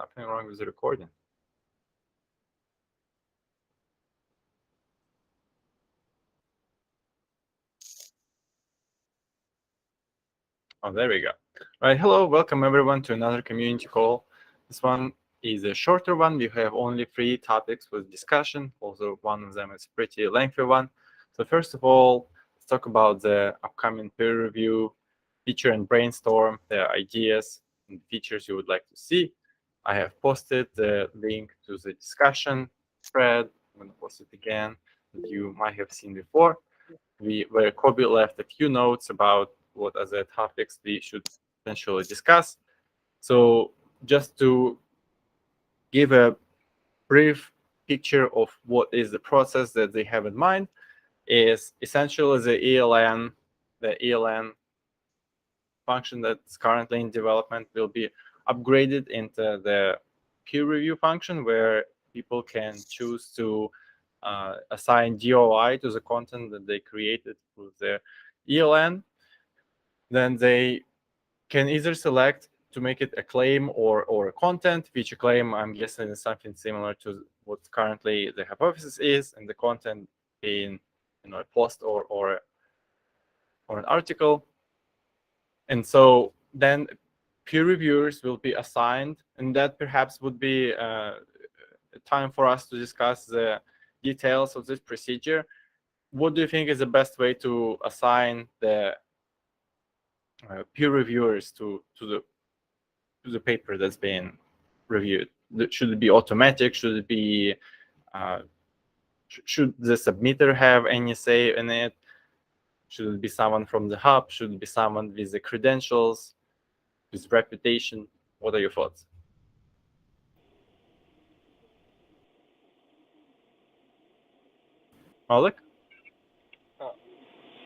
something wrong with the recording. Oh, there we go. All right, hello, welcome everyone to another community call. This one is a shorter one. We have only 3 topics with discussion. Also, one of them is a pretty lengthy one. So first of all, let's talk about the upcoming peer review, feature and brainstorm, the ideas and features you would like to see. I have posted the link to the discussion thread. I'm going to post it again that you might have seen before. Where Kobe left a few notes about what other topics we should potentially discuss. So just to give a brief picture of what is the process that they have in mind is essentially the ELN function that's currently in development will be upgraded into the peer review function where people can choose to assign DOI to the content that they created with the ELN. Then they can either select to make it a claim or a content, which a claim, I'm guessing, is something similar to what currently the hypothesis is, and the content being a post or an article. And so then peer reviewers will be assigned, and that perhaps would be a time for us to discuss the details of this procedure. What do you think is the best way to assign the peer reviewers to the paper that's being reviewed? Should it be automatic? Should it be should the submitter have any say in it? Should it be someone from the hub? Should it be someone with the credentials, with reputation? What are your thoughts? Malik?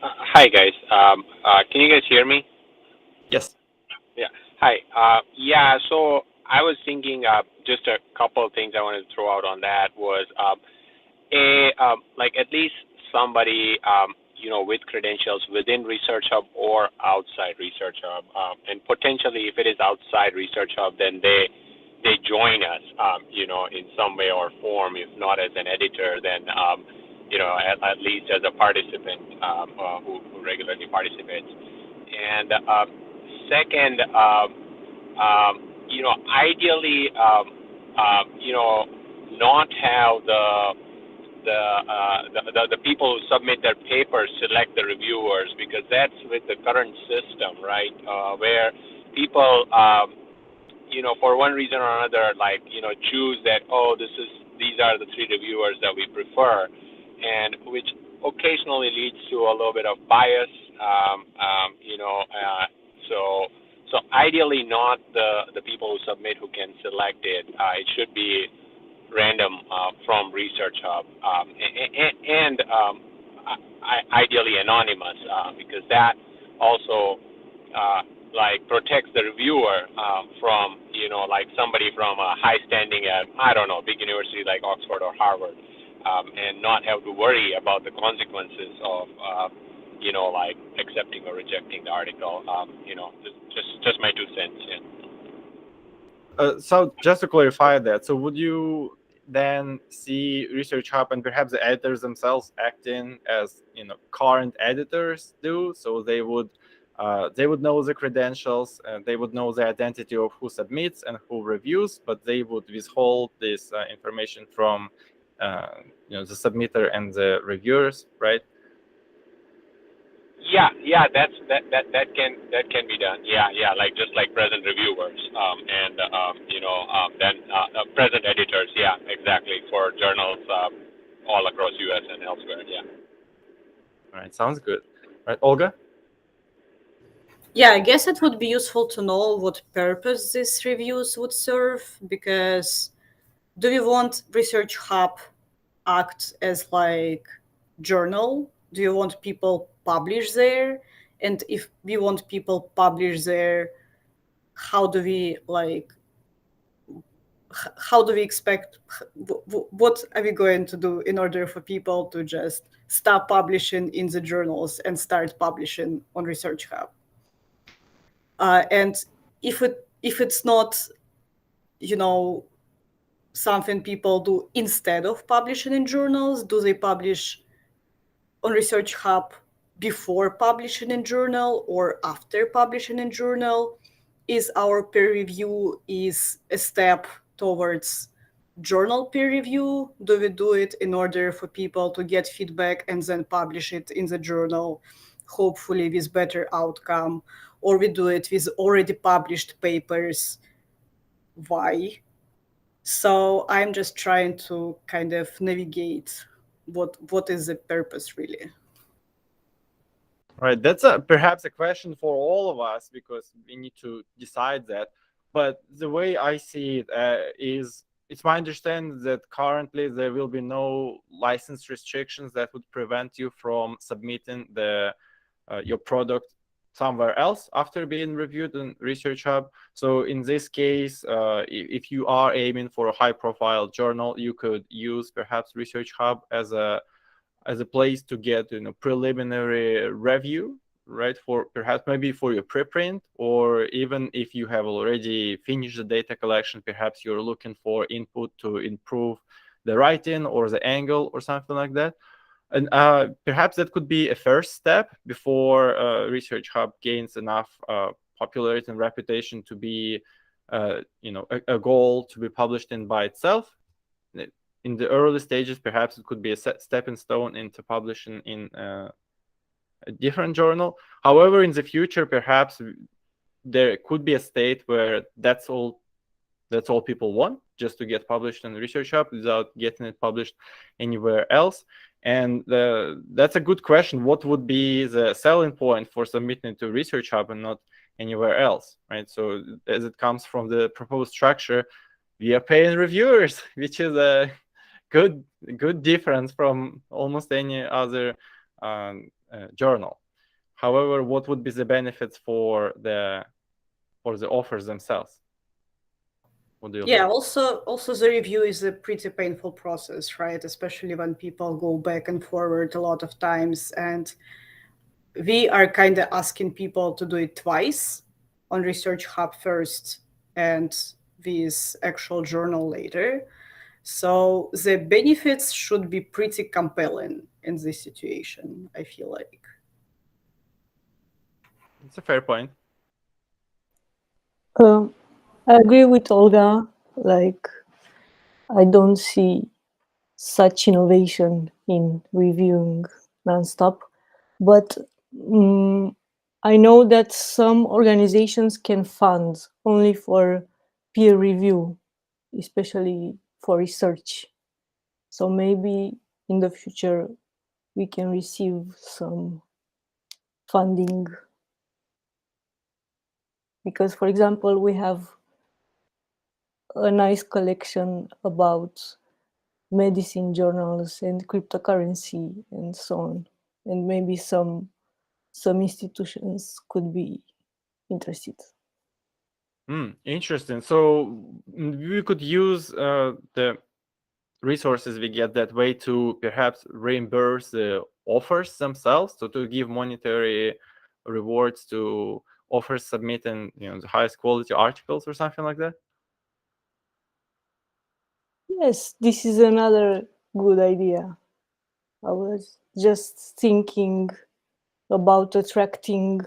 Hi, guys. Can you guys hear me? Yes. Yeah. Hi. Yeah, so I was thinking just a couple of things I wanted to throw out on that was, like at least somebody, with credentials within ResearchHub or outside ResearchHub. And potentially, if it is outside ResearchHub, then they join us, in some way or form, if not as an editor, then at least as a participant who regularly participates. And second, ideally, not have the people who submit their papers select the reviewers, because that's with the current system, right? Where people, for one reason or another, choose that, these are the 3 reviewers that we prefer, and which occasionally leads to a little bit of bias, so ideally not the people who submit who can select it. It should be random from ResearchHub, and ideally anonymous, because that also protects the reviewer from somebody from a high standing at, I don't know, big university like Oxford or Harvard, and not have to worry about the consequences of accepting or rejecting the article. Just my 2 cents. Yeah. So just to clarify that, so would you then see ResearchHub and perhaps the editors themselves acting as current editors do? So they would know the credentials, and they would know the identity of who submits and who reviews, but they would withhold this information from the submitter and the reviewers, right? Yeah, that can be done. Yeah, just like present reviewers, and then present editors. Yeah, exactly, for journals all across U.S. and elsewhere. Yeah. All right, sounds good. All right, Olga? Yeah, I guess it would be useful to know what purpose these reviews would serve, because do we want ResearchHub act as like journal? Do you want people publish there? And if we want people publish there, how do we expect, what are we going to do in order for people to just stop publishing in the journals and start publishing on ResearchHub? And if it's not something people do instead of publishing in journals? Do they publish on Research Hub before publishing in journal or after publishing in journal? Is our peer review is a step towards journal peer review? Do we do it in order for people to get feedback and then publish it in the journal, hopefully with better outcome? Or we do it with already published papers? Why? So I'm just trying to kind of navigate what is the purpose really. Right, that's perhaps a question for all of us because we need to decide that. But the way I see it is, it's my understanding that currently there will be no license restrictions that would prevent you from submitting your product somewhere else after being reviewed in ResearchHub. So in this case, if you are aiming for a high-profile journal, you could use perhaps ResearchHub as a place to get preliminary review, right? For perhaps maybe for your preprint, or even if you have already finished the data collection, perhaps you're looking for input to improve the writing or the angle or something like that. And perhaps that could be a first step before ResearchHub gains enough popularity and reputation to be, a goal to be published in by itself. In the early stages, perhaps it could be a stepping stone into publishing in a different journal. However, in the future, perhaps there could be a state where that's all people want, just to get published in ResearchHub without getting it published anywhere else. And that's a good question. What would be the selling point for submitting to ResearchHub and not anywhere else, right? So as it comes from the proposed structure, we are paying reviewers, which is a good difference from almost any other journal. However, what would be the benefits for the authors themselves? What do you Yeah, think? also the review is a pretty painful process, right? Especially when people go back and forward a lot of times. And we are kind of asking people to do it twice, on Research Hub first and with actual journal later. So the benefits should be pretty compelling in this situation, I feel like. It's a fair point. I agree with Olga. Like, I don't see such innovation in reviewing nonstop, but I know that some organizations can fund only for peer review, especially for research. So maybe in the future we can receive some funding. Because, for example, we have a nice collection about medicine journals and cryptocurrency and so on. And maybe some institutions could be interested. Interesting. So we could use the resources we get that way to perhaps reimburse the authors themselves, so to give monetary rewards to authors submitting the highest quality articles or something like that. Yes, this is another good idea. I was just thinking about attracting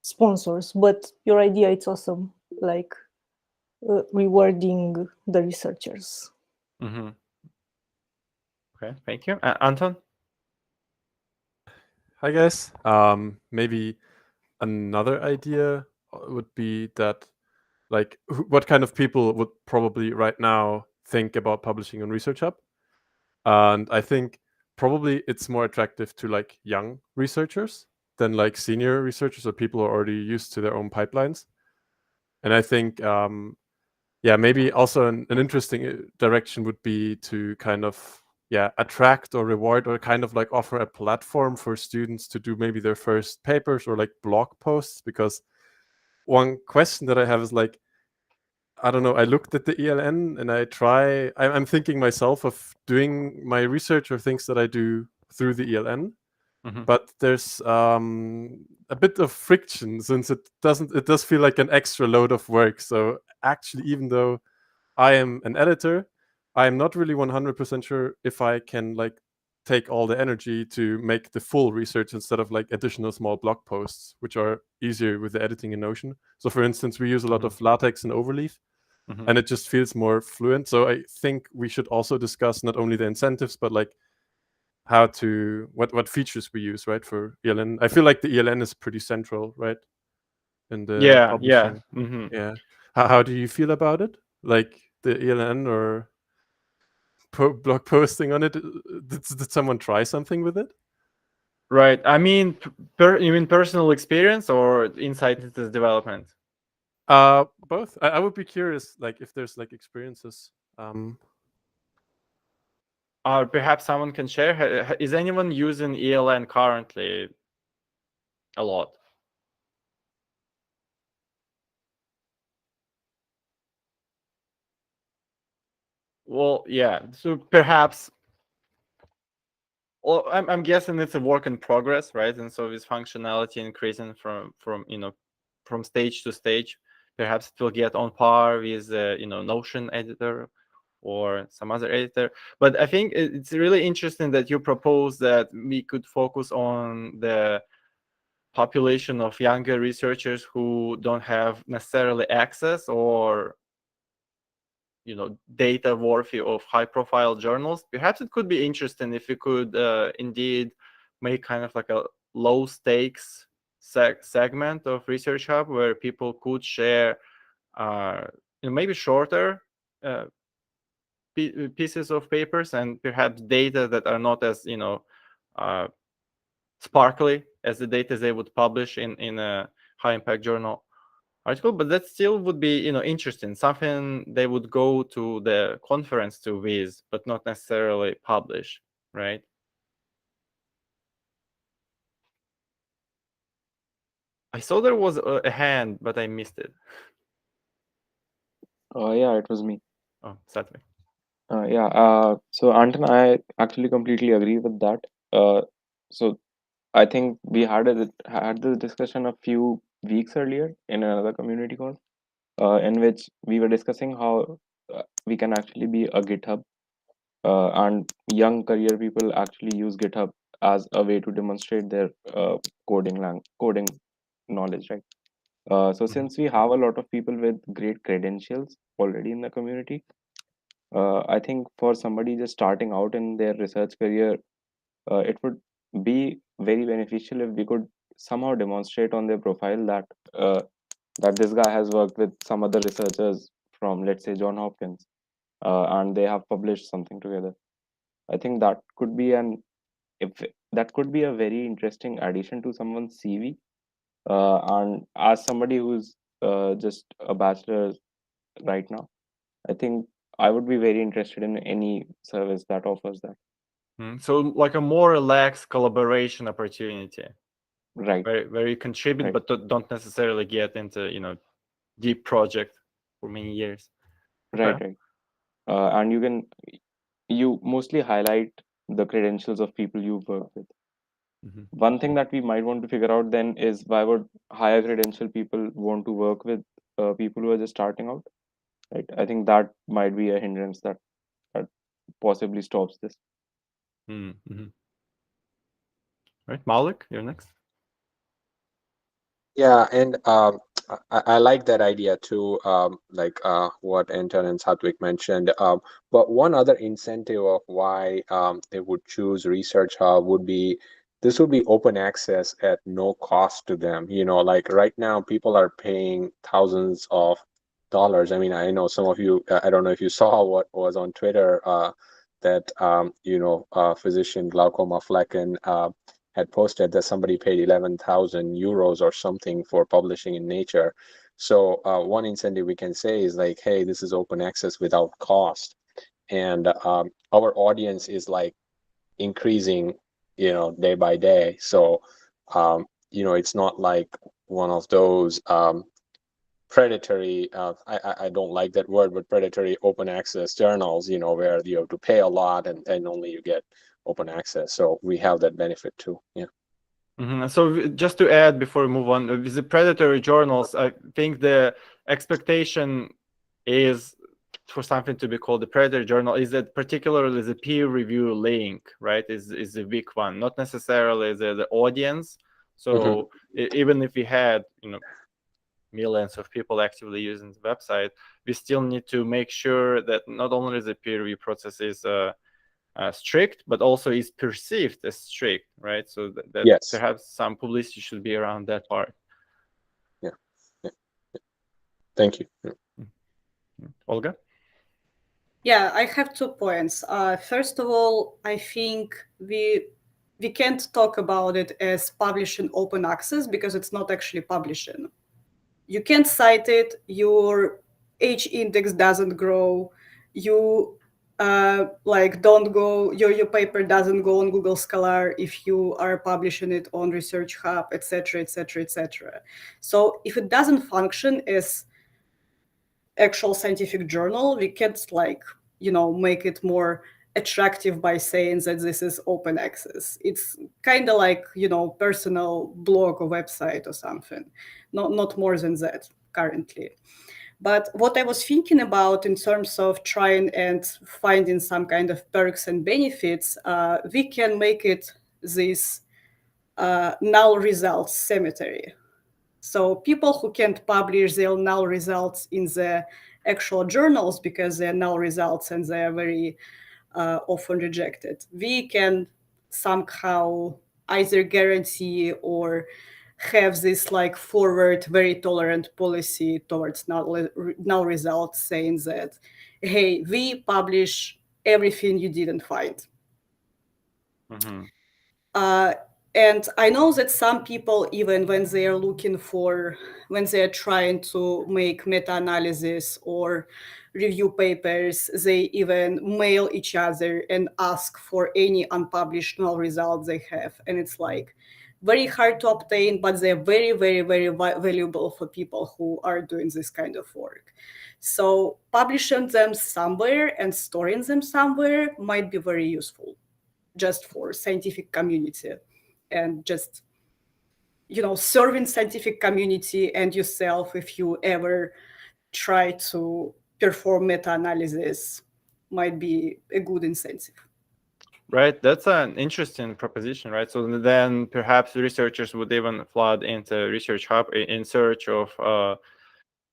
sponsors, but your idea is awesome, like rewarding the researchers. Mm-hmm. Okay, thank you. Anton? Hi guys. Maybe another idea would be that, like, what kind of people would probably right now think about publishing on ResearchHub? And I think probably it's more attractive to like young researchers than like senior researchers or people who are already used to their own pipelines. And I think, maybe also an interesting direction would be to kind of attract or reward or kind of like offer a platform for students to do maybe their first papers or like blog posts. Because one question that I have is like, I don't know, I looked at the ELN and I'm thinking myself of doing my research or things that I do through the ELN. Mm-hmm. But there's a bit of friction since it does feel like an extra load of work. So actually, even though I am an editor. I am not really 100% sure if I can like take all the energy to make the full research instead of like additional small blog posts, which are easier with the editing in Notion. So for instance, we use a lot of LaTeX and Overleaf, and it just feels more fluent. So I think we should also discuss not only the incentives, but like how to what features we use, right, for ELN. I feel like the ELN is pretty central, right, in the publishing. Yeah. How do you feel about it? Like the ELN or blog posting on it? Did someone try something with it? Right. I mean, you mean personal experience or insight into the development? Both. I would be curious, like if there's like experiences. Or perhaps someone can share. Is anyone using ELN currently a lot? Well, yeah. So perhaps, well, I'm guessing it's a work in progress, right? And so this functionality increasing from from stage to stage. Perhaps it will get on par with Notion editor or some other editor. But I think it's really interesting that you propose that we could focus on the population of younger researchers who don't have necessarily access or data worthy of high profile journals. Perhaps it could be interesting if we could indeed make kind of like a low stakes segment of ResearchHub where people could share maybe shorter pieces of papers and perhaps data that are not as uh, sparkly as the data they would publish in a high impact journal article, but that still would be interesting, something they would go to the conference to with, but not necessarily publish, right? I saw there was a hand, but I missed it. Yeah, it was me. Oh, sadly. So Anton, I actually completely agree with that. So I think we had this discussion a few weeks earlier in another community call, in which we were discussing how we can actually be a GitHub, and young career people actually use GitHub as a way to demonstrate their coding knowledge, right? So since we have a lot of people with great credentials already in the community, I think for somebody just starting out in their research career, it would be very beneficial if we could somehow demonstrate on their profile that this guy has worked with some other researchers from, let's say, John Hopkins, and they have published something together. I think that could be if that could be a very interesting addition to someone's CV. And as somebody who's just a bachelor right now, I think I would be very interested in any service that offers that. So like a more relaxed collaboration opportunity, Right. where you contribute, Right. but don't necessarily get into deep project for many years. Right. Right. And you mostly highlight the credentials of people you work with. One thing that we might want to figure out then is why would higher credential people want to work with people who are just starting out, right? I think that might be a hindrance that possibly stops this. Right, Malik, you're next. Yeah, and I like that idea too, like what Anton and Satwik mentioned. But one other incentive of why they would choose Research Hub would be this would be open access at no cost to them. Like right now, people are paying thousands of dollars. I mean, I know some of you, I don't know if you saw what was on Twitter, that, physician Glaucoma Flecken had posted that somebody paid 11,000 euros or something for publishing in Nature. So one incentive we can say is like, hey, this is open access without cost. And our audience is like increasing, day by day. So, it's not like one of those predatory, I don't like that word, but predatory open access journals, where you have to pay a lot and only you get open access. So we have that benefit too. Yeah. So just to add before we move on, with the predatory journals, I think the expectation is for something to be called a predator journal is that particularly the peer review link, right, is the big one, not necessarily the audience. So even if we had, millions of people actively using the website, we still need to make sure that not only the peer review process is strict, but also is perceived as strict, right? So that Yes. perhaps some publicity should be around that part. Yeah. Thank you. Olga? Yeah, I have 2 points. First of all, I think we can't talk about it as publishing open access because it's not actually publishing. You can't cite it. Your H index doesn't grow. You don't go. Your paper doesn't go on Google Scholar if you are publishing it on ResearchHub, etc., etc., etc. So if it doesn't function as actual scientific journal, we can't make it more attractive by saying that this is open access. It's kind of like personal blog or website or something, not more than that currently. But what I was thinking about in terms of trying and finding some kind of perks and benefits, we can make it this null results cemetery. So people who can't publish their null results in the actual journals because they're null results and they are very often rejected, we can somehow either guarantee or have this forward, very tolerant policy towards null results, saying that, hey, we publish everything you didn't find. And I know that some people, even when they are when they are trying to make meta-analysis or review papers, they even mail each other and ask for any unpublished null results they have. And it's very hard to obtain, but they're very, very, very valuable for people who are doing this kind of work. So publishing them somewhere and storing them somewhere might be very useful just for scientific community. And just serving scientific community and yourself, if you ever try to perform meta-analysis, might be a good incentive. Right, that's an interesting proposition, right? So then perhaps researchers would even flood into ResearchHub in search of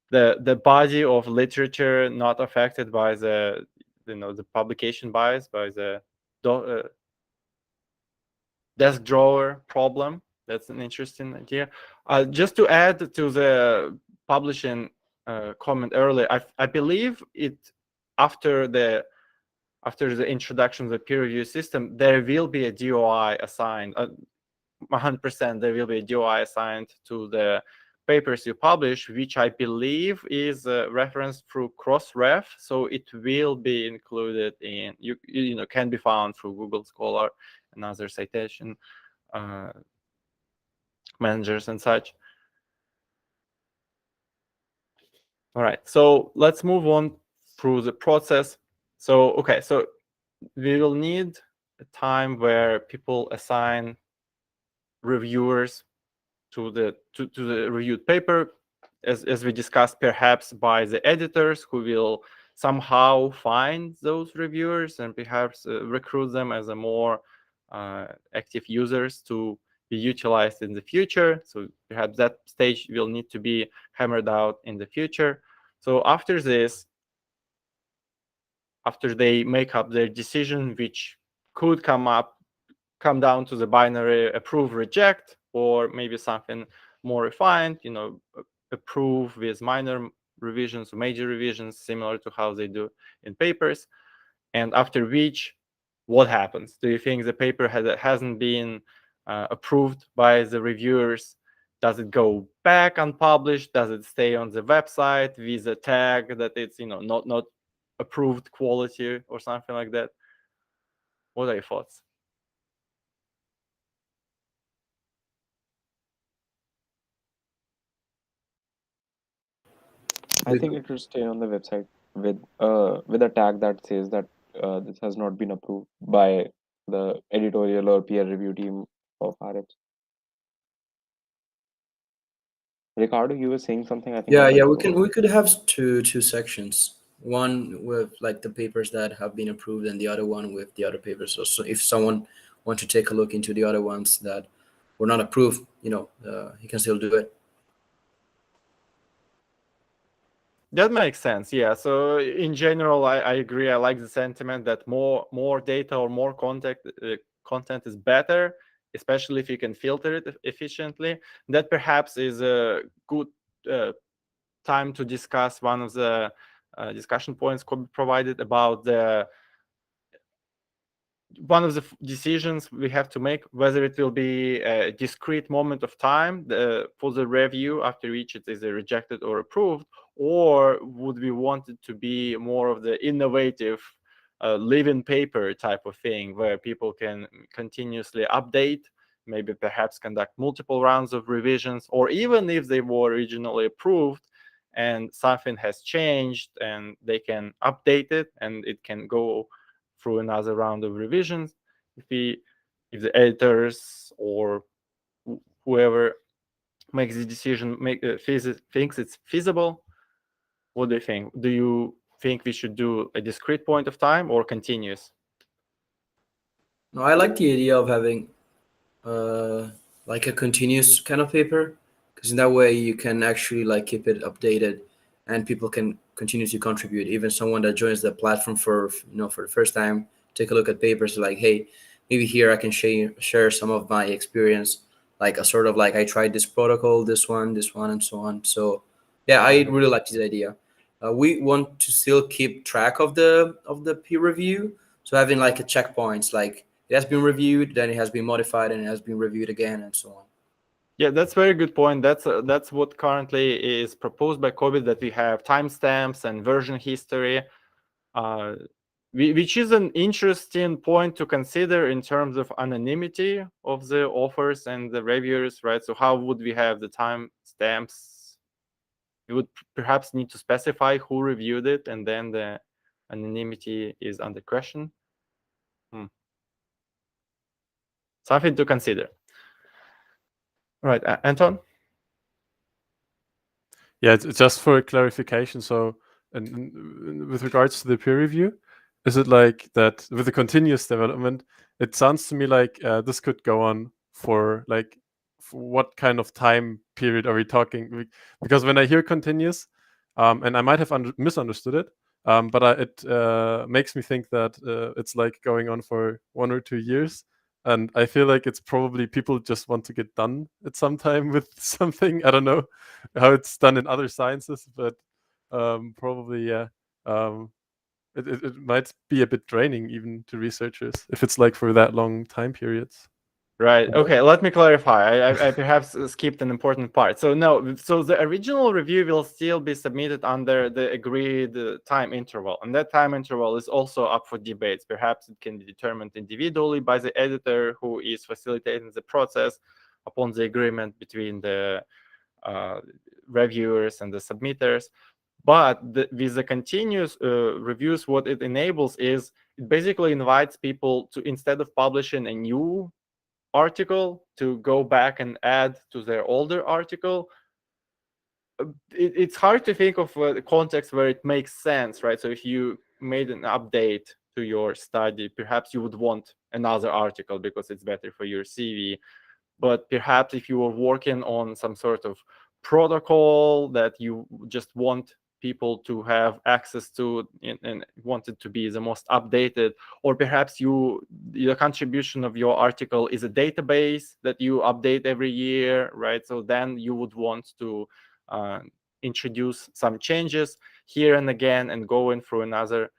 the body of literature not affected by the the publication bias, by the desk drawer problem. That's an interesting idea. Just to add to the publishing comment earlier, I believe it after the introduction of the peer review system, there will be a DOI assigned. 100% there will be a DOI assigned to the papers you publish, which I believe is referenced through Crossref, so it will be included in can be found through Google Scholar and other citation managers and such. All right, so let's move on through the process. So okay, so we will need a time where people assign reviewers to the reviewed paper, as we discussed, perhaps by the editors who will somehow find those reviewers and perhaps recruit them as a more active users to be utilized in the future. So perhaps that stage will need to be hammered out in the future. So after this, after they make up their decision, which could come down to the binary approve, reject, or maybe something more refined, approve with minor revisions or major revisions, similar to how they do in papers. And after which, what happens? Do you think the paper hasn't been approved by the reviewers? Does it go back unpublished? Does it stay on the website with a tag that it's not approved quality or something like that? What are your thoughts? I think it should stay on the website with a tag that says that this has not been approved by the editorial or peer review team of RX. Ricardo, you were saying something. I think. Yeah. We could have two sections. one with like the papers that have been approved and the other one with the other papers. So if someone wants to take a look into the other ones that were not approved, he can still do it. That makes sense. Yeah. So in general, I agree. I like the sentiment that more data or more content is better, especially if you can filter it efficiently. That perhaps is a good time to discuss one of the discussion points provided about one of the decisions we have to make, whether it will be a discrete moment of time for the review after which it is rejected or approved, or would we want it to be more of the innovative living paper type of thing where people can continuously update, maybe perhaps conduct multiple rounds of revisions, or even if they were originally approved and something has changed and they can update it and it can go through another round of revisions if the editors or whoever makes the decision thinks it's feasible. What do you think? Do you think we should do a discrete point of time or continuous? No, I like the idea of having uh, like a continuous kind of paper, because in that way you can actually like keep it updated and people can continue to contribute. Even someone that joins the platform for the first time, take a look at papers like, hey, maybe here I can share some of my experience, like a sort of like I tried this protocol, this one, and so on. So yeah, I really like this idea. We want to still keep track of the peer review, so having like a checkpoints, like it has been reviewed, then it has been modified, and it has been reviewed again, and so on. Yeah, that's a very good point. That's what currently is proposed by COVID, that we have timestamps and version history, which is an interesting point to consider in terms of anonymity of the authors and the reviewers, right? So how would we have the timestamps? We would perhaps need to specify who reviewed it, and then the anonymity is under question. Something to consider. Right, Anton? Yeah, just for clarification. So, and with regards to the peer review, is it like that with the continuous development? It sounds to me like this could go on for like, for what kind of time period are we talking? Because when I hear continuous, and I might have misunderstood it, but it makes me think that it's like going on for 1 or 2 years. And I feel like it's probably people just want to get done at some time with something. I don't know how it's done in other sciences, but probably, yeah. It might be a bit draining even to researchers if it's like for that long time periods. Right. Okay. Let me clarify. I perhaps skipped an important part. So no. So the original review will still be submitted under the agreed time interval, and that time interval is also up for debates. Perhaps it can be determined individually by the editor who is facilitating the process upon the agreement between the reviewers and the submitters. But with the continuous reviews, what it enables is it basically invites people to, instead of publishing a new article, to go back and add to their older article. It's hard to think of a context where it makes sense, right? So if you made an update to your study, perhaps you would want another article because it's better for your CV. But perhaps if you were working on some sort of protocol that you just want people to have access to and want it to be the most updated, or perhaps the contribution of your article is a database that you update every year, right? So then you would want to introduce some changes here and again and go in through another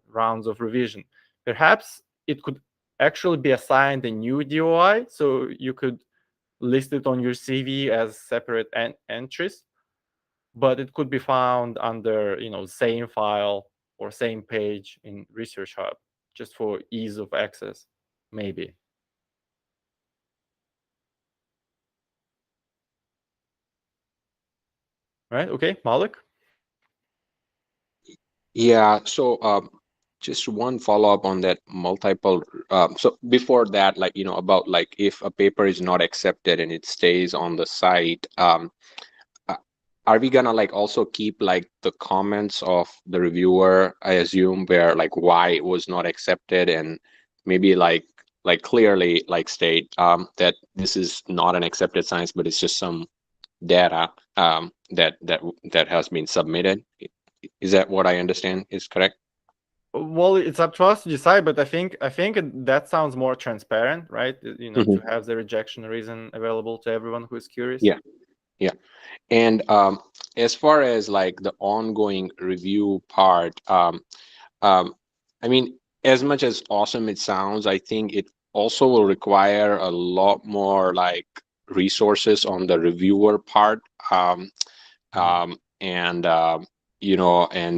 rounds of revision. Perhaps it could actually be assigned a new DOI, so you could list it on your CV as separate entries, but it could be found under, same file or same page in ResearchHub, just for ease of access, maybe. Right? Okay, Malik? Yeah, so just one follow-up on that multiple. So before that, like, about like if a paper is not accepted and it stays on the site, are we gonna like also keep like the comments of the reviewer, I assume, where like why it was not accepted, and maybe like clearly like state that this is not an accepted science, but it's just some data that has been submitted. Is that what I understand is correct? Well, it's up to us to decide, but I think that sounds more transparent, right? You know, to have the rejection reason available to everyone who is curious. Yeah. And as far as like the ongoing review part, I mean, as much as awesome it sounds, I think it also will require a lot more like resources on the reviewer part. And and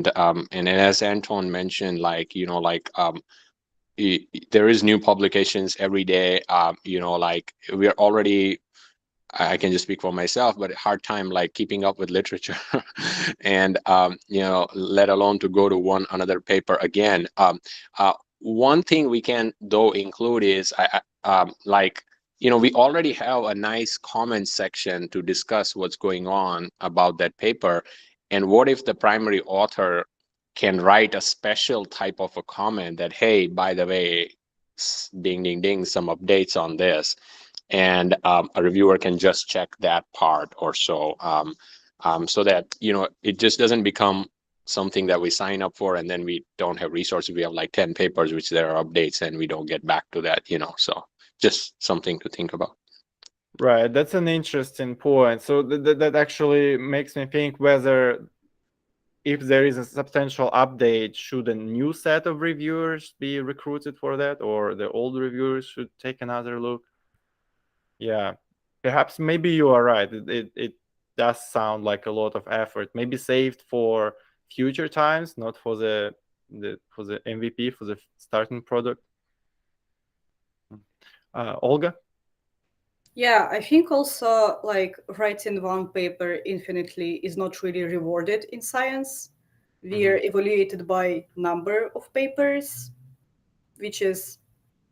as Anton mentioned, like there is new publications every day. Like we're already, I can just speak for myself, but hard time like keeping up with literature, and let alone to go to one another paper again. One thing we can though include is we already have a nice comment section to discuss what's going on about that paper, and what if the primary author can write a special type of a comment that, hey, by the way, ding ding ding, some updates on this, and a reviewer can just check that part or so, so that it just doesn't become something that we sign up for and then we don't have resources. We have like 10 papers which there are updates and we don't get back to that, so just something to think about. Right, that's an interesting point. So that actually makes me think whether, if there is a substantial update, should a new set of reviewers be recruited for that, or the old reviewers should take another look? Yeah, perhaps maybe you are right. It does sound like a lot of effort, maybe saved for future times, not for the MVP, for the starting product. Olga? Yeah, I think also like writing one paper infinitely is not really rewarded in science. We are evaluated by number of papers, which is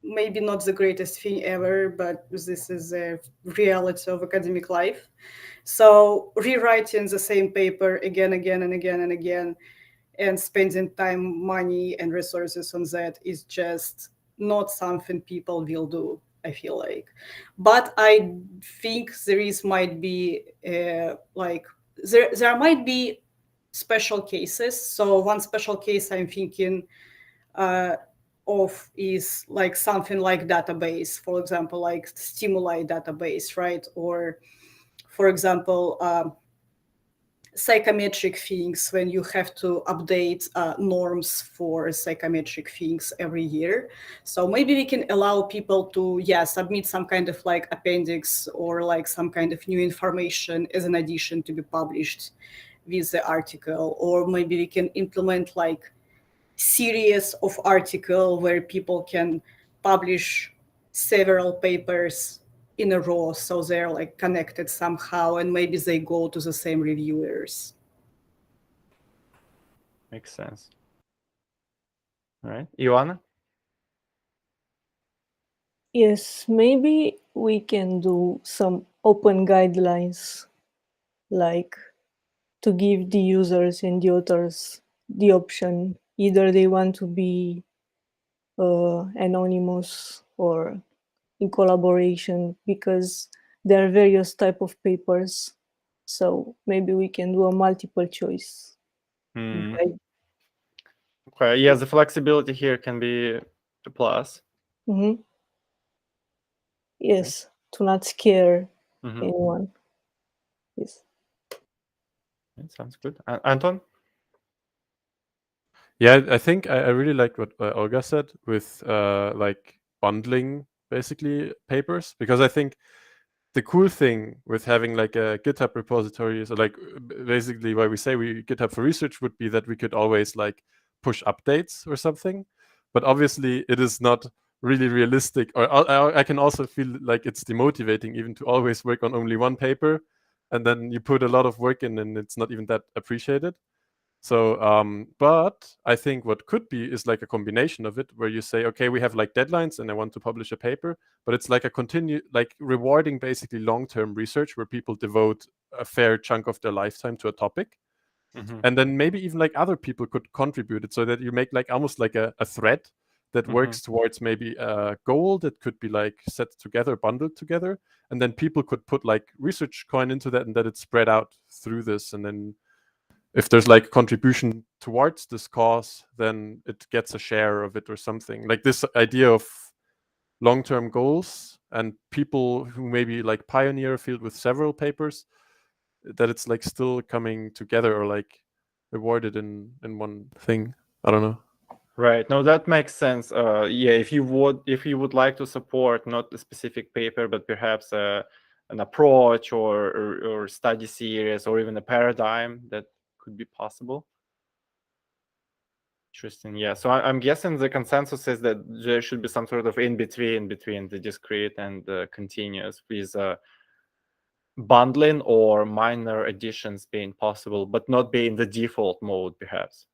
maybe not the greatest thing ever, but this is a reality of academic life. So rewriting the same paper again, and again, and spending time, money, and resources on that is just not something people will do, I feel like. But I think might be there might be special cases. So one special case I'm thinking of is like something like database, for example, like stimuli database, right? Or for example, psychometric things, when you have to update norms for psychometric things every year. So maybe we can allow people to, submit some kind of like appendix or like some kind of new information as an addition to be published with the article. Or maybe we can implement like series of article where people can publish several papers in a row, so they're like connected somehow, and maybe they go to the same reviewers. Makes sense. All right, Ioana? Yes, maybe we can do some open guidelines, like to give the users and the authors the option. Either they want to be anonymous or in collaboration, because there are various type of papers. So maybe we can do a multiple choice. Okay, yeah, the flexibility here can be a plus. Yes, to not scare anyone. Yes. Sounds good. Anton? Yeah, I think I really like what Olga said with like bundling basically papers, because I think the cool thing with having like a GitHub repository is like basically why we say we GitHub for research would be that we could always like push updates or something, but obviously it is not really realistic, or I can also feel like it's demotivating even to always work on only one paper, and then you put a lot of work in and it's not even that appreciated. So, but I think what could be is like a combination of it, where you say, okay, we have like deadlines and I want to publish a paper, but it's like a rewarding basically long-term research where people devote a fair chunk of their lifetime to a topic. Mhm. And then maybe even like other people could contribute it, so that you make like almost like a thread that works towards maybe a goal that could be like set together, bundled together, and then people could put like research coin into that, and that it's spread out through this. And then if there's like contribution towards this cause, then it gets a share of it or something. Like this idea of long-term goals and people who maybe like pioneer a field with several papers, that it's like still coming together or like rewarded in one thing. I don't know. Right. No, that makes sense. Yeah, if you would like to support not a specific paper, but perhaps an approach or study series or even a paradigm, that could be possible. Interesting. Yeah. So I'm guessing the consensus is that there should be some sort of in between the discrete and the continuous, with bundling or minor additions being possible, but not being the default mode, perhaps.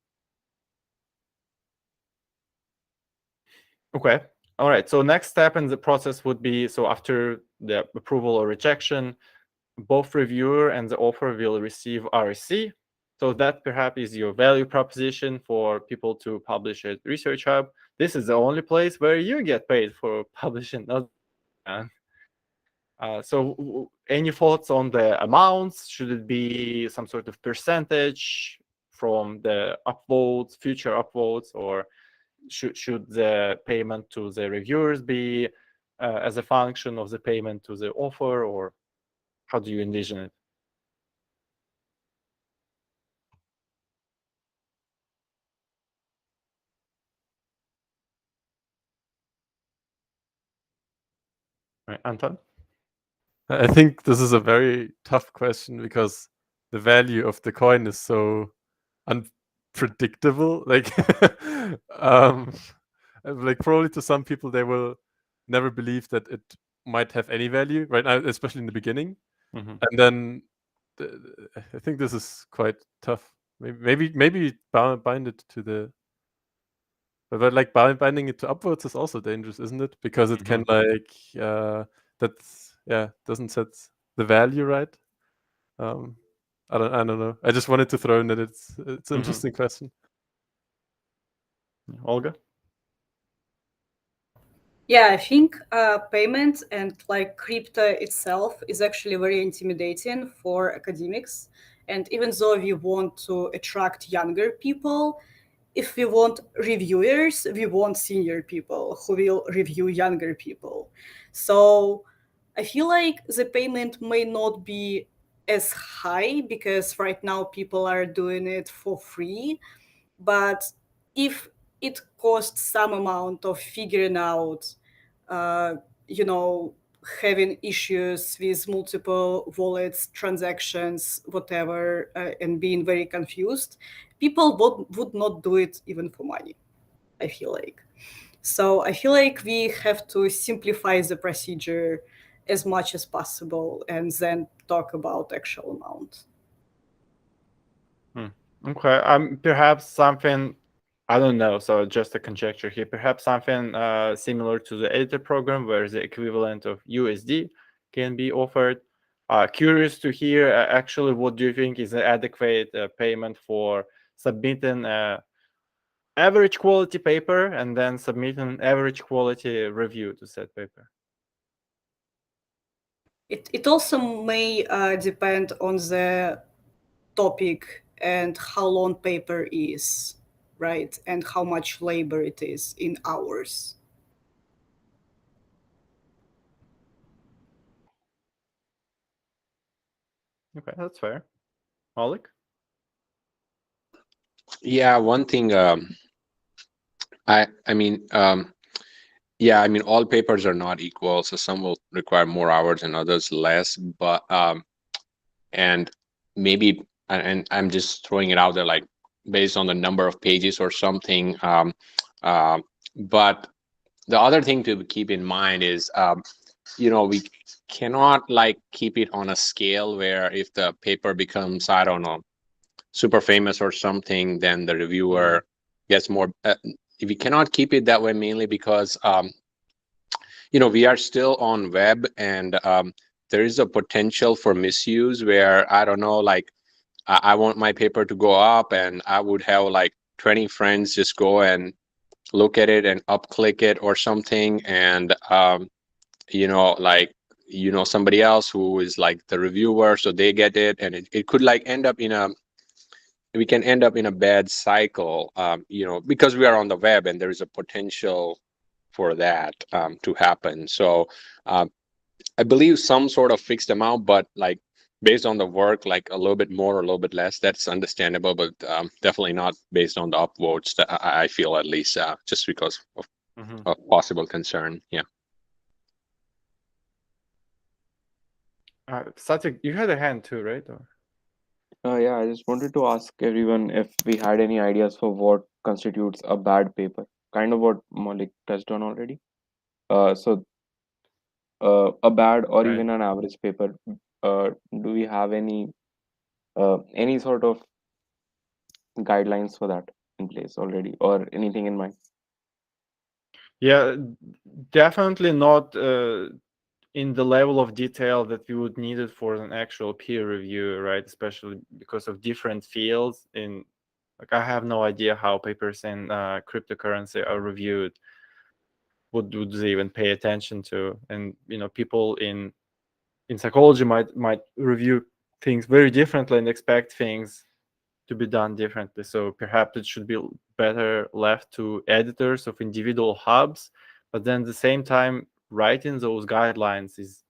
Okay. All right. So next step in the process would be, so after the approval or rejection, both reviewer and the author will receive RSC. So that perhaps is your value proposition for people to publish at ResearchHub. This is the only place where you get paid for publishing. So any thoughts on the amounts? Should it be some sort of percentage from the upvotes, future upvotes, or should the payment to the reviewers be as a function of the payment to the author, or how do you envision it? Right, Anton? I think this is a very tough question because the value of the coin is so unpredictable. Like, like probably to some people they will never believe that it might have any value, right now, especially in the beginning. Mhm. And then I think this is quite tough. Maybe bind it to the. But like binding it to upvotes is also dangerous, isn't it? Because it can like doesn't set the value right. I don't know. I just wanted to throw in that it's an interesting question. Olga? Yeah, I think payment and like crypto itself is actually very intimidating for academics. And even though we want to attract younger people, if we want reviewers, we want senior people who will review younger people. So I feel like the payment may not be as high because right now people are doing it for free. But if it costs some amount of figuring out, uh, you know, having issues with multiple wallets, transactions, whatever, and being very confused, people would not do it even for money, I feel like. So I feel like we have to simplify the procedure as much as possible and then talk about actual amount. Okay. Perhaps something, I don't know, so just a conjecture here. Perhaps something similar to the editor program, where the equivalent of USD can be offered. Curious to hear, actually, what do you think is an adequate payment for submitting average quality paper and then submitting average quality review to said paper? It also may depend on the topic and how long paper is, right? And how much labor it is in hours. Okay, that's fair. Oleg? Yeah, one thing. I mean, yeah, I mean, all papers are not equal, so some will require more hours and others less. But and maybe, and I'm just throwing it out there, like based on the number of pages or something. But the other thing to keep in mind is, we cannot like keep it on a scale where if the paper becomes, I don't know, super famous or something, then the reviewer gets more. We cannot keep it that way, mainly because we are still on web, and there is a potential for misuse where, I don't know, like I want my paper to go up and I would have like 20 friends just go and look at it and up click it or something. And, like, somebody else who is like the reviewer, so they get it, and it could like end up we can end up in a bad cycle, because we are on the web and there is a potential for that to happen. So I believe some sort of fixed amount, but like based on the work, like a little bit more or a little bit less, that's understandable, but definitely not based on the upvotes, that I feel, at least, just because of a possible concern. Yeah. Satyak, you had a hand too, right? Yeah, I just wanted to ask everyone if we had any ideas for what constitutes a bad paper. Kind of what Malik touched on already. So a bad or Right. even an average paper. Do we have any sort of guidelines for that in place already, or anything in mind? Yeah, definitely not in the level of detail that we would need it for an actual peer review, right? Especially because of different fields. Like, I have no idea how papers in cryptocurrency are reviewed. What would they even pay attention to? And people in psychology might review things very differently and expect things to be done differently. So perhaps it should be better left to editors of individual hubs. But then at the same time, writing those guidelines is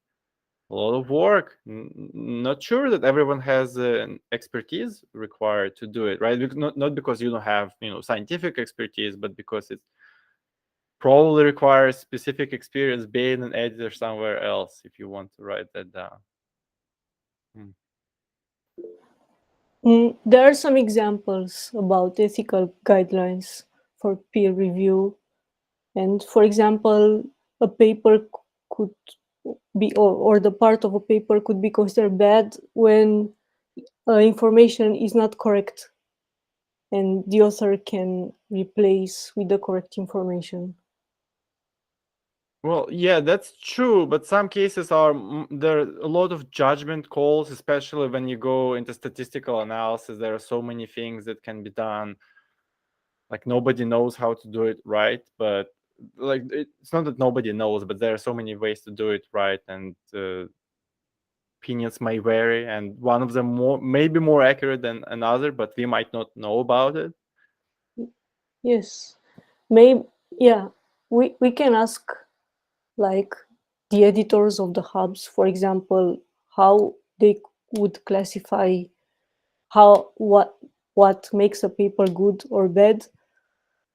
a lot of work. Not sure that everyone has an expertise required to do it, right? Not because you don't have scientific expertise, but because it probably requires specific experience being an editor somewhere else if you want to write that down. There are some examples about ethical guidelines for peer review. And for example, a paper could be, or the part of a paper could be considered bad when information is not correct and the author can replace with the correct information. Well, yeah, that's true, but some cases there are a lot of judgment calls, especially when you go into statistical analysis. There are so many things that can be done. Like, nobody knows how to do it right, but like it's not that nobody knows, but there are so many ways to do it right, and opinions may vary, and one of them maybe more accurate than another, but we might not know about it. Yes, maybe. Yeah, we can ask like the editors of the hubs, for example, how they would classify what makes a paper good or bad,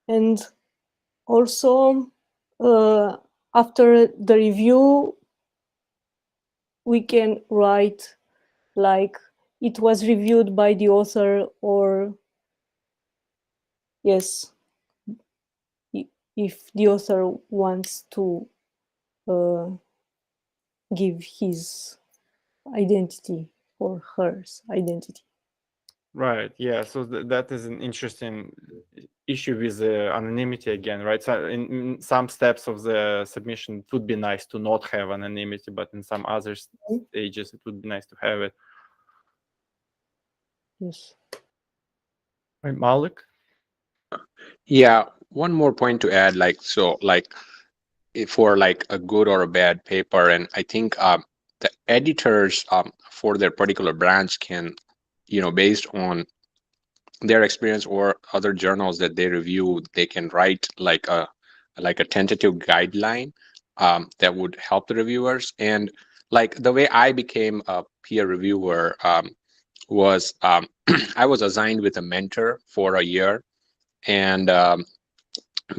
and also after the review we can write like it was reviewed by the author, or yes, if the author wants to give his identity or hers identity. Right. Yeah. So that is an interesting issue with anonymity again, right? So in some steps of the submission, it would be nice to not have anonymity, but in some other stages, it would be nice to have it. Yes. Right, Malik? Yeah. One more point to add, for like a good or a bad paper, and I think the editors for their particular branch can, based on their experience or other journals that they review, they can write like a tentative guideline that would help the reviewers. And like the way I became a peer reviewer was I was assigned with a mentor for a year, and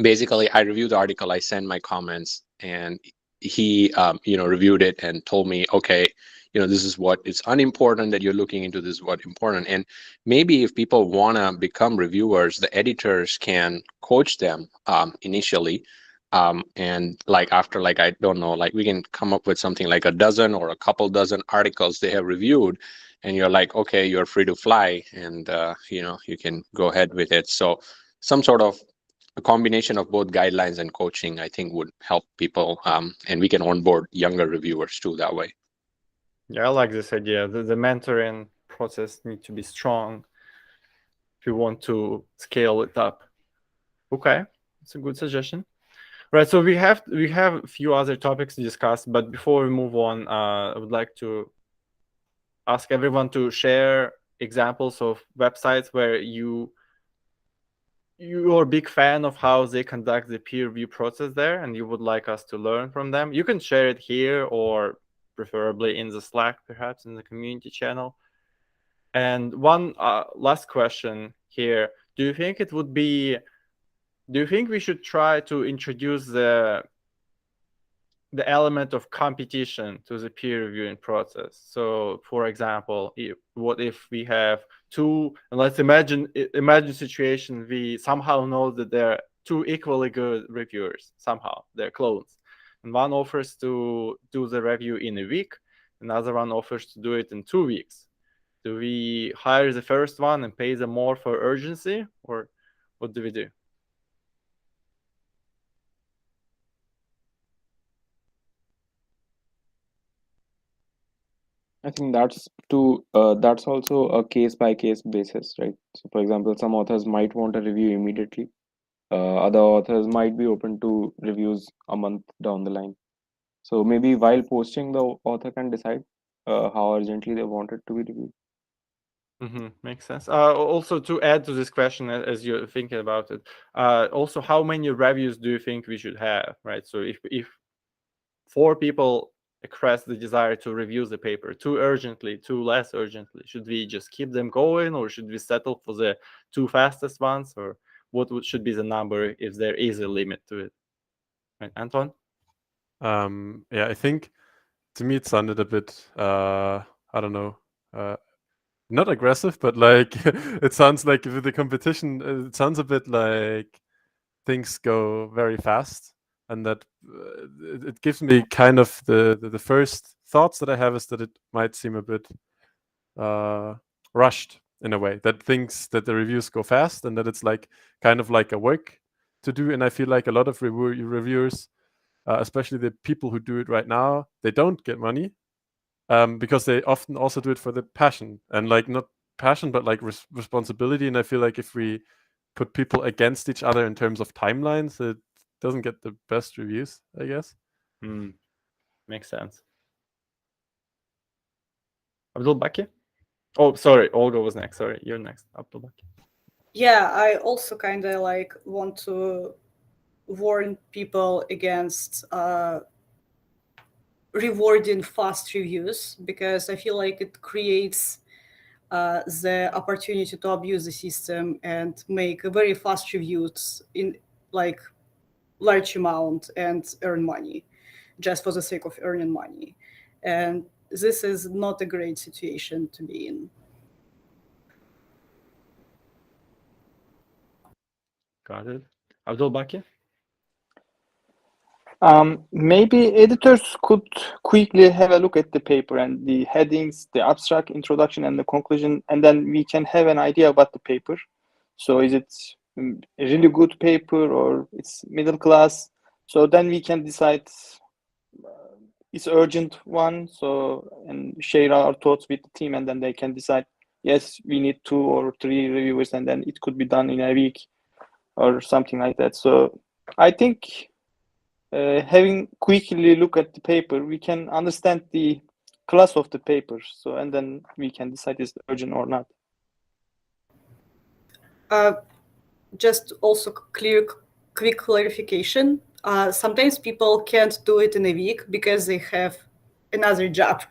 basically I reviewed the article, I sent my comments, and he reviewed it and told me, okay, this is what it's unimportant that you're looking into, this is what important. And maybe if people want to become reviewers, the editors can coach them initially, and like after, like, I don't know, like we can come up with something like a dozen or a couple dozen articles they have reviewed, and you're like, okay, you're free to fly, and you can go ahead with it. So some sort of a combination of both guidelines and coaching, I think, would help people, and we can onboard younger reviewers too that way. Yeah, I like this idea. The mentoring process needs to be strong if you want to scale it up. Okay, it's a good suggestion. Right, so we have a few other topics to discuss, but before we move on, I would like to ask everyone to share examples of websites where you're a big fan of how they conduct the peer review process there, and you would like us to learn from them. You can share it here, or preferably in the Slack, perhaps in the community channel. And one last question here: Do you think we should try to introduce the element of competition to the peer reviewing process? So, for example, what if we have two, and let's imagine situation, we somehow know that they're two equally good reviewers, somehow they're clones, and one offers to do the review in a week, another one offers to do it in 2 weeks. Do we hire the first one and pay them more for urgency, or what do we do? I think that's also a case by case basis, right? So, for example, some authors might want a review immediately. Other authors might be open to reviews a month down the line. So maybe while posting, the author can decide how urgently they want it to be reviewed. Makes sense. Also, to add to this question, as you're thinking about it, also, how many reviews do you think we should have, right? So if 4 people express the desire to review the paper, too urgently, too less urgently, should we just keep them going, or should we settle for the 2 fastest ones, or what should be the number if there is a limit to it? Right, Anton? Yeah, I think to me it sounded a bit, I don't know, not aggressive, but like it sounds like with the competition, it sounds a bit like things go very fast, and that it gives me kind of the first thoughts that I have is that it might seem a bit rushed in a way, that the reviews go fast and that it's like kind of like a work to do. And I feel like a lot of reviewers, especially the people who do it right now, they don't get money because they often also do it for the passion, and like not passion but like responsibility. And I feel like if we put people against each other in terms of timelines, it doesn't get the best reviews, I guess. Makes sense. Abdulbaki? Oh, sorry, Olga was next. Sorry, you're next, Abdulbaki. Yeah, I also kind of like want to warn people against rewarding fast reviews, because I feel like it creates the opportunity to abuse the system and make very fast reviews in like large amount and earn money just for the sake of earning money. And this is not a great situation to be in. Got it. Abdulbaki? Maybe editors could quickly have a look at the paper and the headings, the abstract, introduction, and the conclusion, and then we can have an idea about the paper. So is it a really good paper or it's middle class? So then we can decide it's urgent one. So and share our thoughts with the team, and then they can decide, yes, we need 2 or 3 reviewers, and then it could be done in a week or something like that. So I think having quickly look at the paper, we can understand the class of the paper. So, and then we can decide is it urgent or not. Just also quick clarification. Sometimes people can't do it in a week because they have another job.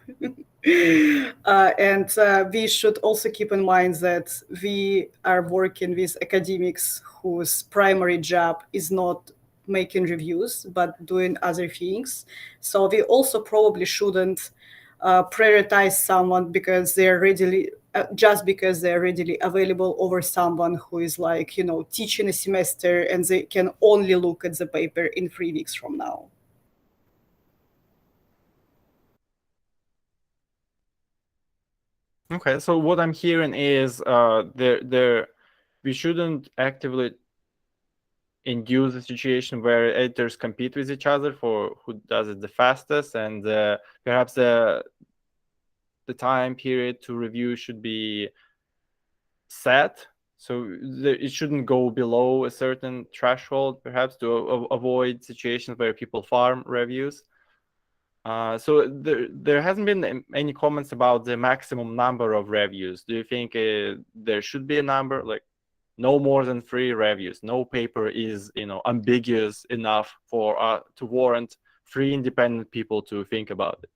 And we should also keep in mind that we are working with academics whose primary job is not making reviews but doing other things. So we also probably shouldn't prioritize someone because they're readily just because they're readily available over someone who is like, teaching a semester and they can only look at the paper in 3 weeks from now. Okay, so what I'm hearing is we shouldn't actively induce a situation where editors compete with each other for who does it the fastest, and perhaps the time period to review should be set. So it shouldn't go below a certain threshold, perhaps, to avoid situations where people farm reviews. So there hasn't been any comments about the maximum number of reviews. Do you think there should be a number, like no more than 3 reviews? No paper is, ambiguous enough for to warrant 3 independent people to think about it,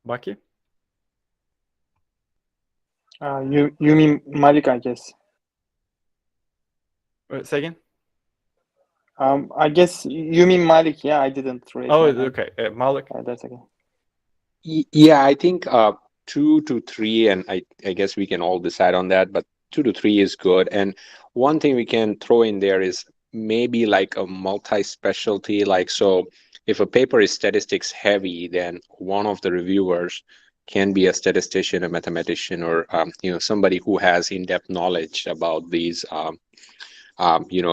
Baki? You mean Malik, I guess. Say again? I guess you mean Malik. Yeah, I didn't raise Oh, my hand. okay. Malik? That's okay. Yeah, I think 2 to 3, and I guess we can all decide on that, but 2 to 3 is good. And one thing we can throw in there is maybe like a multi-specialty, like, so if a paper is statistics heavy, then one of the reviewers can be a statistician, a mathematician, or somebody who has in-depth knowledge about these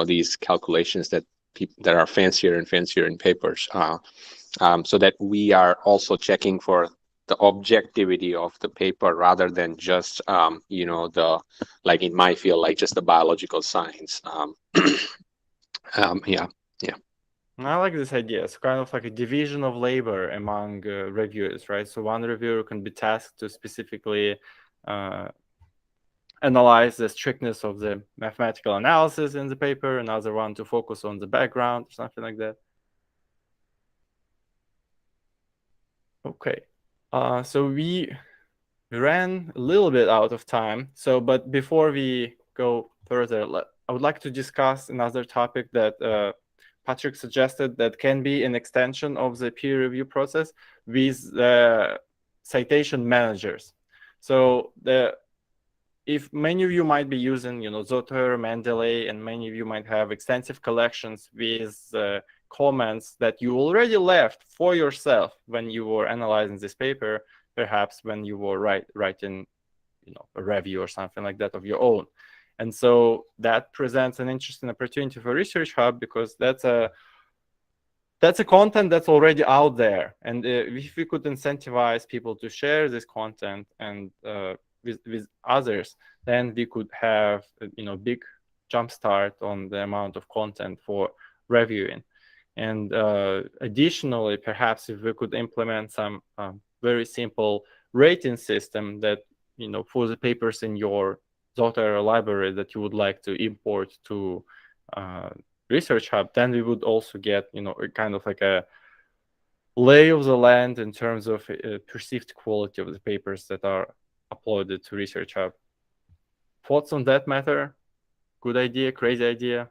these calculations that are fancier and fancier in papers, so that we are also checking for the objectivity of the paper rather than just the, like in my field, like just the biological science. Yeah. I like this idea. It's kind of like a division of labor among reviewers, right? So one reviewer can be tasked to specifically analyze the strictness of the mathematical analysis in the paper, another one to focus on the background or something like that. Okay, so we ran a little bit out of time. So, but before we go further, I would like to discuss another topic that Patrick suggested that can be an extension of the peer review process with citation managers. So if many of you might be using, Zotter, Mendeley, and many of you might have extensive collections with comments that you already left for yourself when you were analyzing this paper, perhaps when you were writing, a review or something like that of your own. And so that presents an interesting opportunity for ResearchHub, because that's a content that's already out there. And if we could incentivize people to share this content and with others, then we could have big jump start on the amount of content for reviewing. And additionally, perhaps if we could implement some very simple rating system that for the papers in your Zotter library that you would like to import to ResearchHub, then we would also get a kind of like a lay of the land in terms of perceived quality of the papers that are uploaded to ResearchHub. Thoughts on that matter? Good idea? Crazy idea?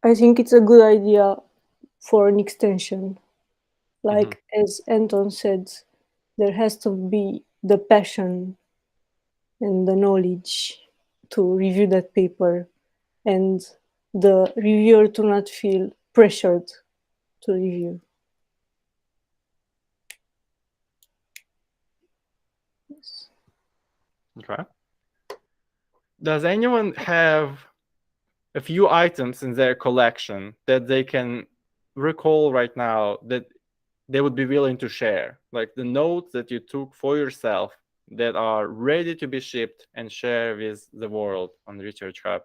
I think it's a good idea for an extension. Like as Anton said, there has to be the passion and the knowledge to review that paper, and the reviewer to not feel pressured to review. Yes. Okay. Does anyone have a few items in their collection that they can recall right now that they would be willing to share, like the notes that you took for yourself that are ready to be shipped and share with the world on ResearchHub?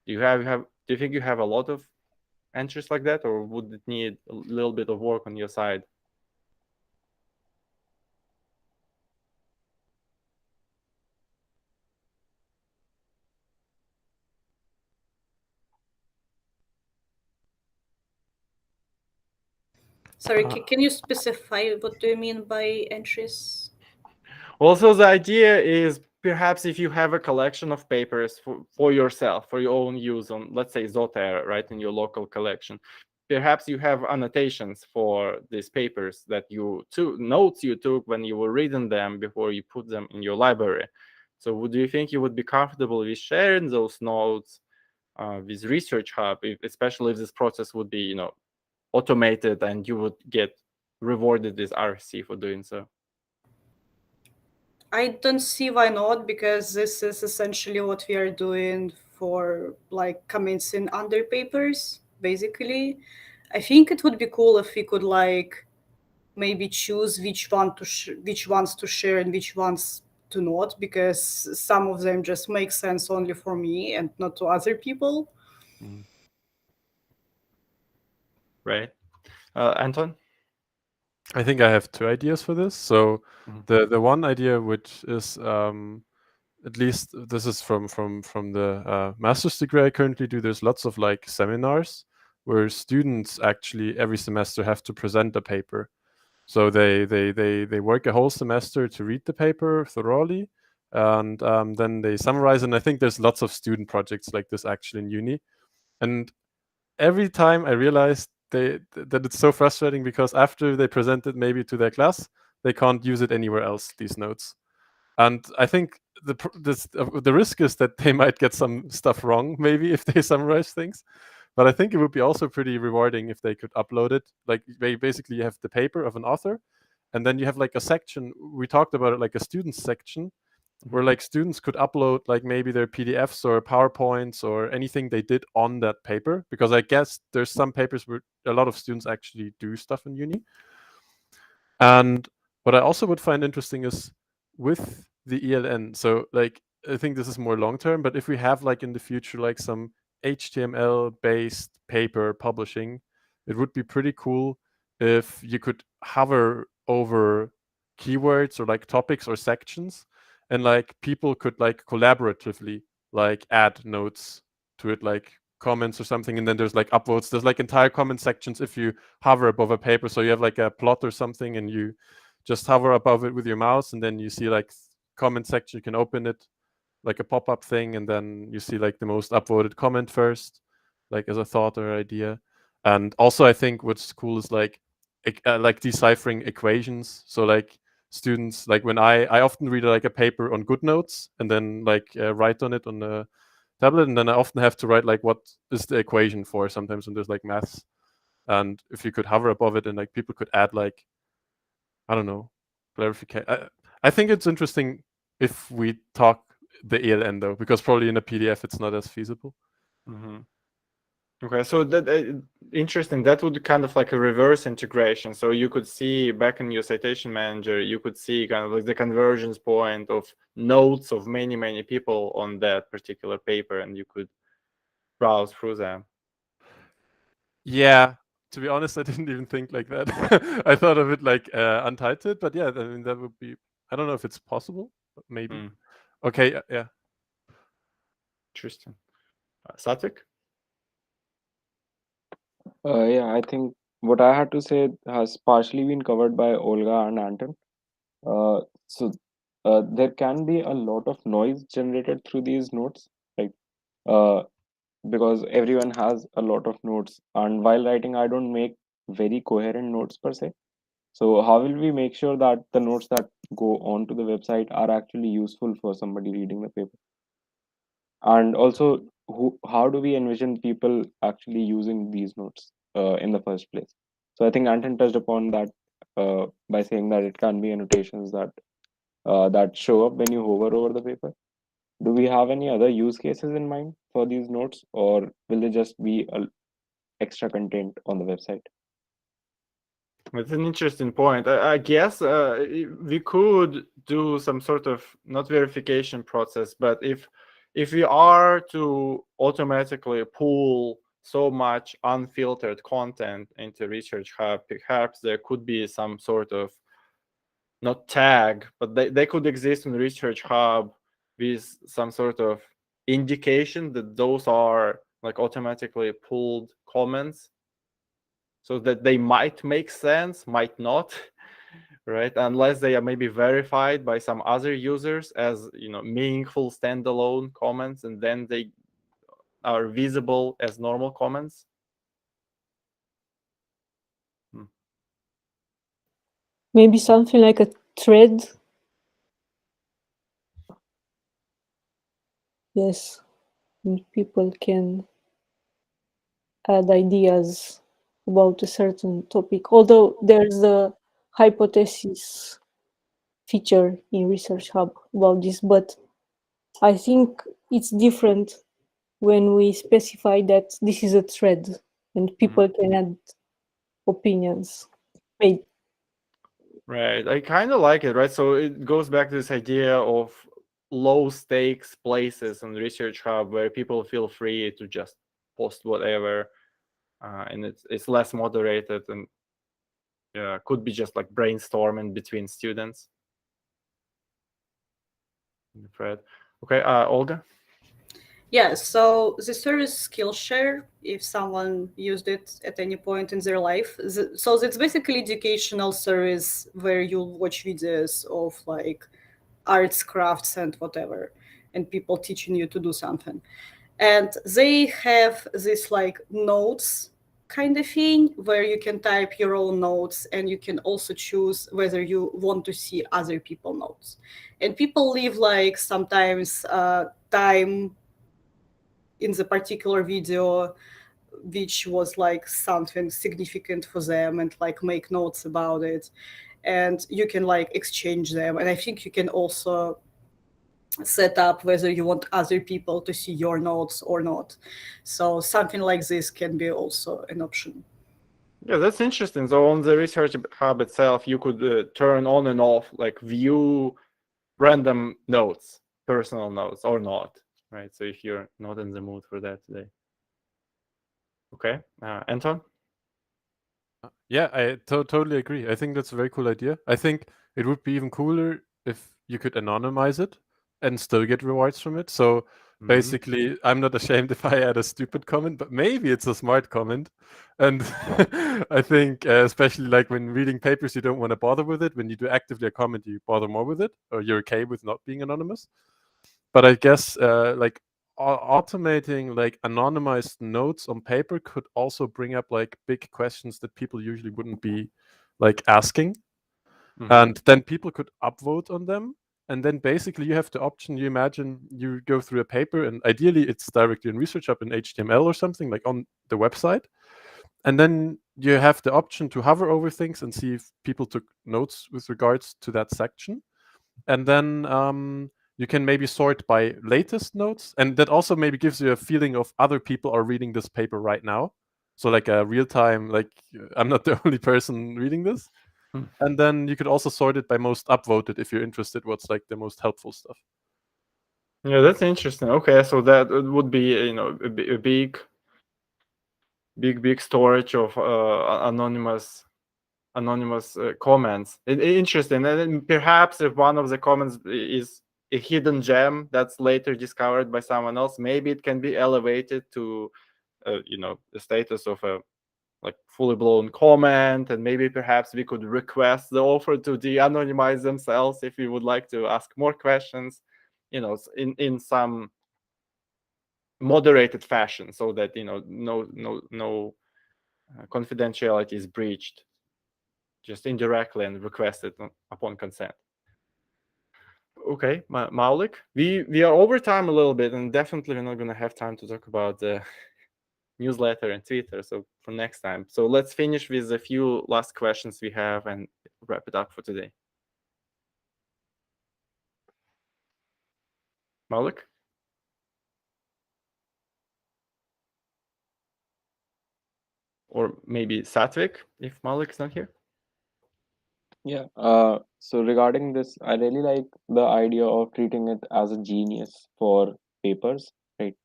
Do you think you have a lot of entries like that, or would it need a little bit of work on your side? Sorry, can you specify what do you mean by entries? Well, so the idea is perhaps if you have a collection of papers for yourself, for your own use on, let's say, Zotter, right, in your local collection, perhaps you have annotations for these papers that notes you took when you were reading them before you put them in your library. So do you think you would be comfortable with sharing those notes with ResearchHub, especially if this process would be, automated and you would get rewarded with RC for doing so? I don't see why not, because this is essentially what we are doing for like comments in under papers, basically. I think it would be cool if we could like maybe choose which ones to share and which ones to not, because some of them just make sense only for me and not to other people. Mm. Right. Anton? I think I have two ideas for this. So Mhm. the one idea, which is at least this is from the master's degree I currently do. There's lots of like seminars where students actually every semester have to present a paper. So they work a whole semester to read the paper thoroughly, and then they summarize. And I think there's lots of student projects like this actually in uni. And every time I realized that it's so frustrating because after they present it maybe to their class, they can't use it anywhere else. These notes, and I think the risk is that they might get some stuff wrong maybe if they summarize things. But I think it would be also pretty rewarding if they could upload it. Like they basically you have the paper of an author, and then you have like a section. We talked about it like a students section where like students could upload like maybe their PDFs or PowerPoints or anything they did on that paper. Because I guess there's some papers where a lot of students actually do stuff in uni. And what I also would find interesting is with the ELN. So like I think this is more long term, but if we have like in the future like some HTML based paper publishing, it would be pretty cool if you could hover over keywords or like topics or sections, and like people could like collaboratively like add notes to it, like comments or something, and then there's like upvotes. There's like entire comment sections if you hover above a paper. So you have like a plot or something, and you just hover above it with your mouse, and then you see like comment section. You can open it like a pop-up thing, and then you see like the most upvoted comment first, like as a thought or idea. And also, I think what's cool is like deciphering equations. So like students, like when I often read like a paper on GoodNotes and then like write on it on the tablet, and then I often have to write like what is the equation for sometimes when there's like maths. And if you could hover above it and like people could add like, I don't know, clarification. I think it's interesting if we talk the ELN though, because probably in a PDF it's not as feasible. Mm-hmm. Okay, so that interesting. That would kind of like a reverse integration. So you could see back in your citation manager, you could see kind of like the convergence point of notes of many people on that particular paper, and you could browse through them. Yeah, to be honest, I didn't even think like that. I thought of it like untitled, but yeah, I mean that would be. I don't know if it's possible, but maybe. Mm, Okay, yeah. interesting. Satvik? Yeah, I think what I had to say has partially been covered by Olga and Anton. So there can be a lot of noise generated through these notes, right? Uh, because everyone has a lot of notes, and while writing, I don't make very coherent notes per se. So how will we make sure that the notes that go onto the website are actually useful for somebody reading the paper? And also, how do we envision people actually using these notes in the first place? So I think Anton touched upon that by saying that it can be annotations that show up when you hover over the paper. Do we have any other use cases in mind for these notes, or will they just be extra content on the website? It's an interesting point. I guess we could do some sort of not verification process, but if we are to automatically pull so much unfiltered content into ResearchHub, perhaps there could be some sort of not tag, but they could exist in ResearchHub with some sort of indication that those are like automatically pulled comments, so that they might make sense, might not, right? Unless they are maybe verified by some other users as meaningful standalone comments, and then they are visible as normal comments. Maybe something like a thread. Yes, and people can add ideas about a certain topic. Although there's the hypothesis feature in ResearchHub about this, but I think it's different when we specify that this is a thread and people can add opinions. Maybe. Right. I kind of like it, right? So it goes back to this idea of low stakes places on Research Hub where people feel free to just post whatever, and it's less moderated and could be just like brainstorming between students. Fred. Okay, Olga. Yeah, so the service Skillshare, if someone used it at any point in their life, so it's basically educational service where you'll watch videos of like arts, crafts, and whatever, and people teaching you to do something. And they have this like notes kind of thing where you can type your own notes and you can also choose whether you want to see other people notes. And people leave like sometimes time in the particular video which was like something significant for them and like make notes about it, and you can like exchange them. And I think you can also set up whether you want other people to see your notes or not, so something like this can be also an option. Yeah, that's interesting. So on the Research Hub itself, you could turn on and off, like view random notes, personal notes or not, right? So if you're not in the mood for that today. Okay, Anton? Yeah, I totally agree. I think that's a very cool idea. I think it would be even cooler if you could anonymize it and still get rewards from it. So basically, I'm not ashamed if I add a stupid comment, but maybe it's a smart comment. And I think, especially like when reading papers, you don't want to bother with it. When you do actively a comment, you bother more with it, or you're okay with not being anonymous. But I guess like automating like anonymized notes on paper could also bring up like big questions that people usually wouldn't be like asking. And then people could upvote on them. And then basically you have the option, you imagine you go through a paper and ideally it's directly in ResearchHub in HTML or something like on the website. And then you have the option to hover over things and see if people took notes with regards to that section. And then you can maybe sort by latest notes. And that also maybe gives you a feeling of other people are reading this paper right now. So like a real time, like I'm not the only person reading this. And then you could also sort it by most upvoted if you're interested what's like the most helpful stuff. Yeah, that's interesting. Okay, so that would be a big storage of anonymous comments. Interesting. And then perhaps if one of the comments is a hidden gem that's later discovered by someone else, maybe it can be elevated to the status of a like fully blown comment, and maybe perhaps we could request the author to de-anonymize themselves if we would like to ask more questions, in some moderated fashion, so that no confidentiality is breached, just indirectly and requested upon consent. Okay, Maulik, we are over time a little bit, and definitely we're not going to have time to talk about the newsletter and Twitter, so for next time. So let's finish with a few last questions we have and wrap it up for today. Maulik? Or maybe Satvik, if Maulik is not here. Yeah. So regarding this, I really like the idea of treating it as a genius for papers, right?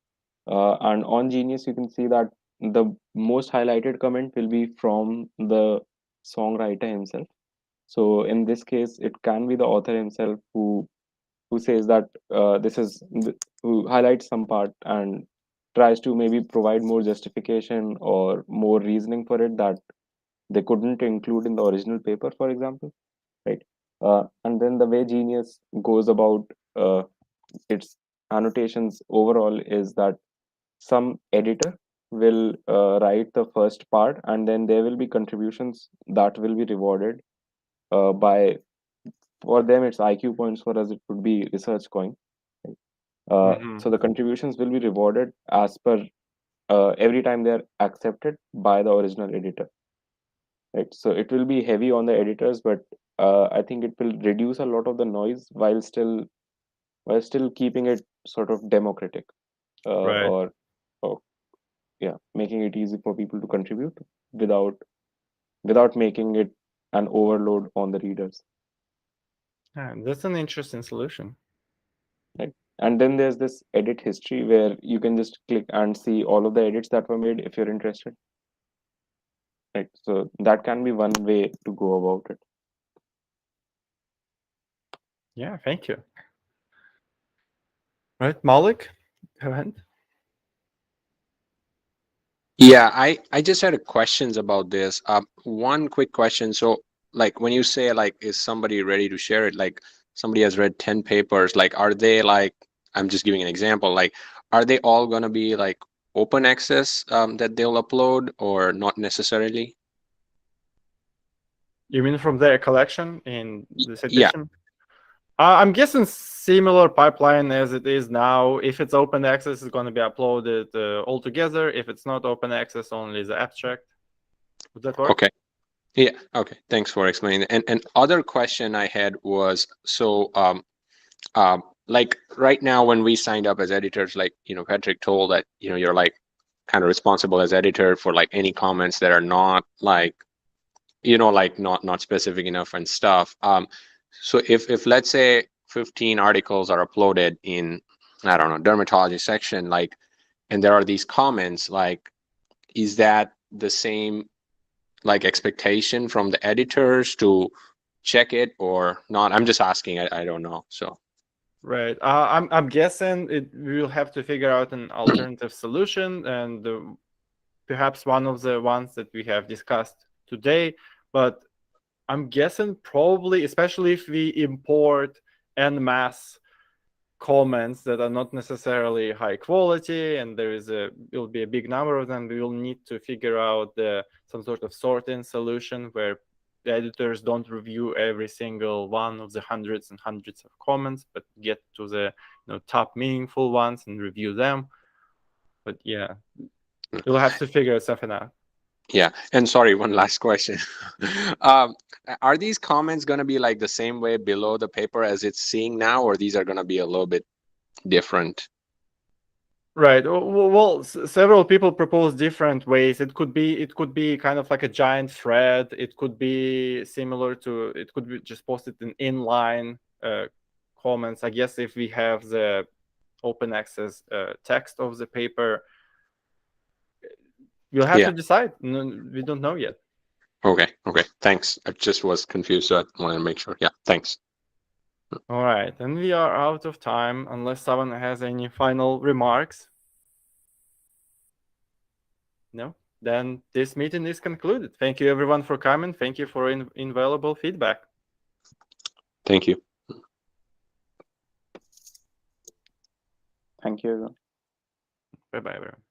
And on Genius, you can see that the most highlighted comment will be from the songwriter himself. So in this case, it can be the author himself who says that who highlights some part and tries to maybe provide more justification or more reasoning for it that they couldn't include in the original paper, for example, right? And then the way Genius goes about its annotations overall is that some editor will write the first part, and then there will be contributions that will be rewarded by, for them it's IQ points, for us it would be research coin, right? So the contributions will be rewarded as per every time they are accepted by the original editor, right? So it will be heavy on the editors, but I think it will reduce a lot of the noise while still keeping it sort of democratic, Right. or yeah, making it easy for people to contribute without making it an overload on the readers. Yeah, that's an interesting solution. Right. And then there's this edit history where you can just click and see all of the edits that were made if you're interested. Right. So that can be one way to go about it. Yeah, thank you. Right, Malik, go ahead. Yeah, I just had questions about this. One quick question. So, like, when you say, like, is somebody ready to share it? Like, somebody has read 10 papers. Like, are they, like, I'm just giving an example. Like, are they all going to be like open access that they'll upload, or not necessarily? You mean from their collection in the Yeah. citation? I'm guessing similar pipeline as it is now. If it's open access, it's going to be uploaded all together. If it's not open access, only the abstract. Would that work? Okay. Yeah. Okay. Thanks for explaining. And other question I had was, so like right now when we signed up as editors, like, Patrick told that, you're like kind of responsible as editor for like any comments that are not like, like not specific enough and stuff. So if let's say 15 articles are uploaded in, I don't know, dermatology section, like, and there are these comments, like, is that the same like expectation from the editors to check it or not? I'm just asking. I don't know. So Right. I'm guessing we will have to figure out an alternative solution, and perhaps one of the ones that we have discussed today. But I'm guessing probably, especially if we import en masse comments that are not necessarily high quality, and will be a big number of them, we will need to figure out some sort of sorting solution where the editors don't review every single one of the hundreds and hundreds of comments, but get to the top meaningful ones and review them. But yeah, you'll have to figure something out. yeah. And sorry, one last question. Are these comments going to be like the same way below the paper as it's seeing now, or these are going to be a little bit different? Right. Well, several people propose different ways. It could be kind of like a giant thread. It could be similar to. It could be just posted in inline comments. I guess if we have the open access text of the paper, we'll have to decide. No, we don't know yet. Okay. Thanks. I just was confused, so I wanted to make sure. Yeah. Thanks. All right, and we are out of time unless someone has any final remarks. No? Then this meeting is concluded. Thank you everyone for coming. Thank you for invaluable feedback. Thank you. Thank you, everyone. Bye-bye, everyone.